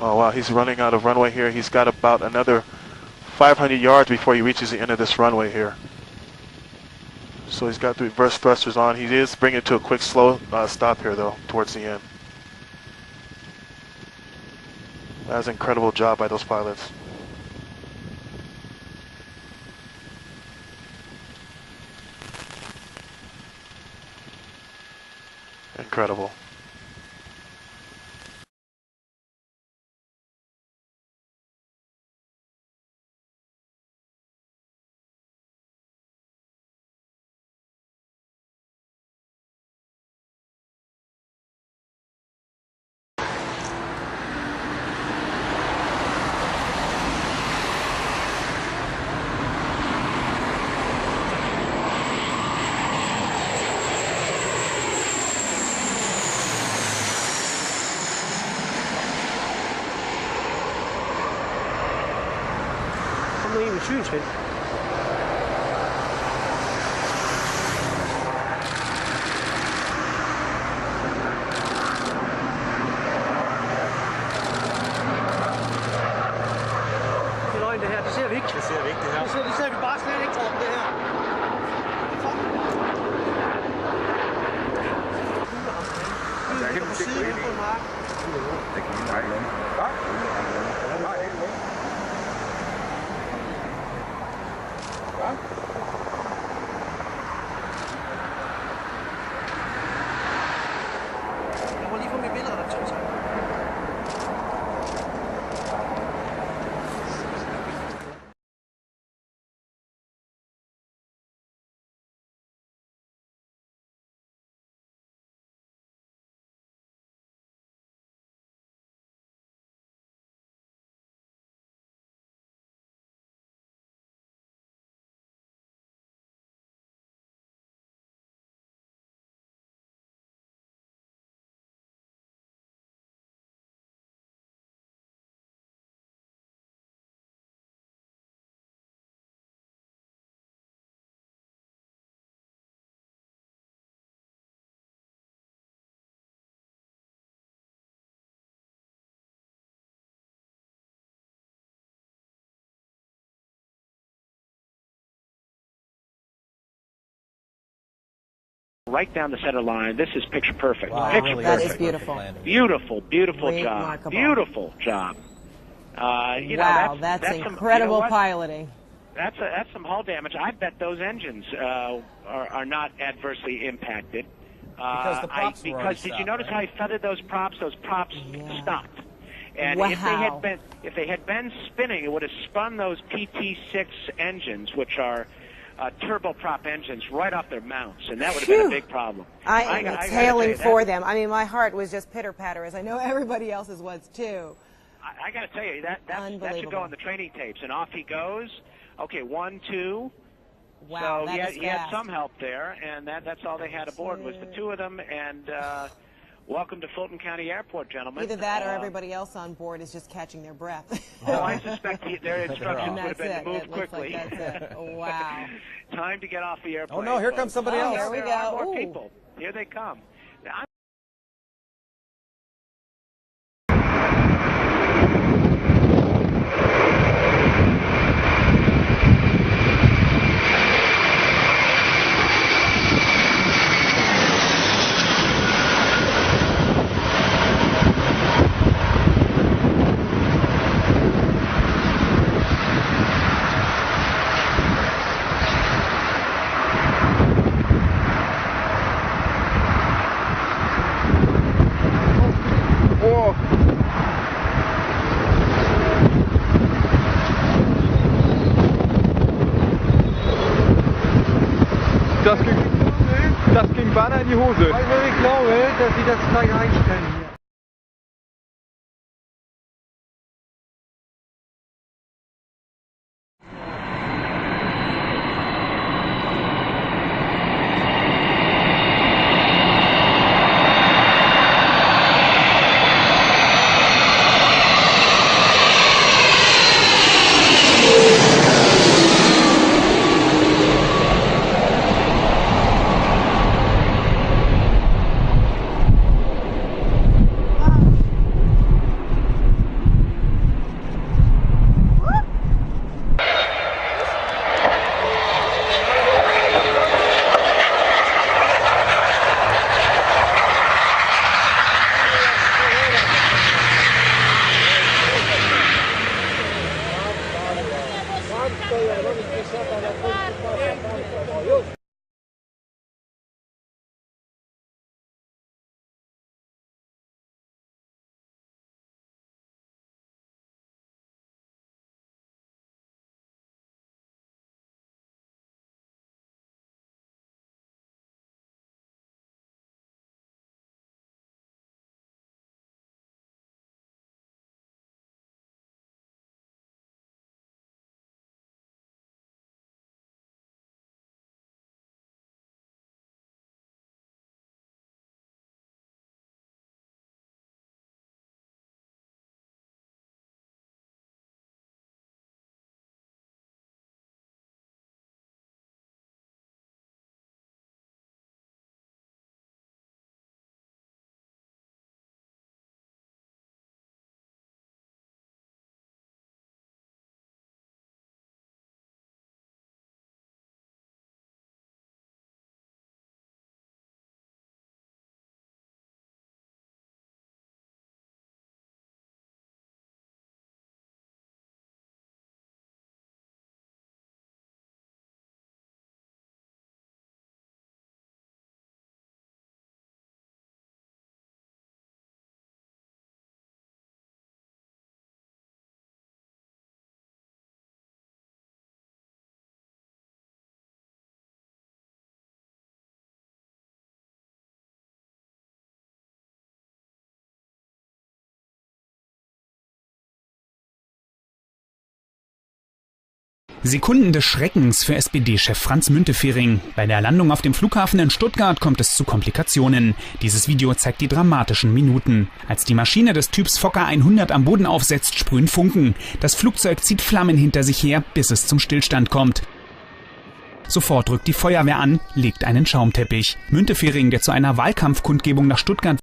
Oh wow, he's running out of runway here. He's got about another 500 yards before he reaches the end of this runway here. So he's got the reverse thrusters on. He is bringing it to a quick slow stop here though, towards the end. That was an incredible job by those pilots. Incredible. Synsvind. Det løgn det her, det ser vi ikke. Det ser vi ikke det her. Det ser vi bare slet ikke, Torben, det her. Der kan du se på en mark. Det kan vi ikke lade. Hvad? Nej, ikke lade. Hvad? Jeg må lige få mit billedredaktør til. Right down the center line. This is picture perfect. Wow, picture really perfect. That is beautiful. Beautiful, beautiful job. Remarkable. Beautiful job. Wow, that's incredible piloting. That's some hull damage. I bet those engines are not adversely impacted. Because the props were already did you stopped, notice how he feathered those props? Those props stopped. And Wow. if they had been spinning, it would have spun those PT6 engines, which are turboprop engines, right off their mounts, and that would have been a big problem. I am exhaling for them. I mean, my heart was just pitter-patter, as I know everybody else's was, too. I got to tell you, that should go on the training tapes, and off he goes. Okay, 1, 2. Wow, so that he had some help there, and that's all they had aboard was the two of them, and welcome to Fulton County Airport, gentlemen. Either that or everybody else on board is just catching their breath. Oh, I suspect their instructions would have been to move quickly. Like that's it. Wow. Time to get off the airplane. Oh, no, here comes somebody else. Here we There are go. more Ooh. people. Here they come. Das ging beinahe in die Hose. Also ich glaube, dass sie das gleich einstellen hier. Sekunden des Schreckens für SPD-Chef Franz Müntefering. Bei der Landung auf dem Flughafen in Stuttgart kommt es zu Komplikationen. Dieses Video zeigt die dramatischen Minuten. Als die Maschine des Typs Fokker 100 am Boden aufsetzt, sprühen Funken. Das Flugzeug zieht Flammen hinter sich her, bis es zum Stillstand kommt. Sofort rückt die Feuerwehr an, legt einen Schaumteppich. Müntefering, der zu einer Wahlkampfkundgebung nach Stuttgart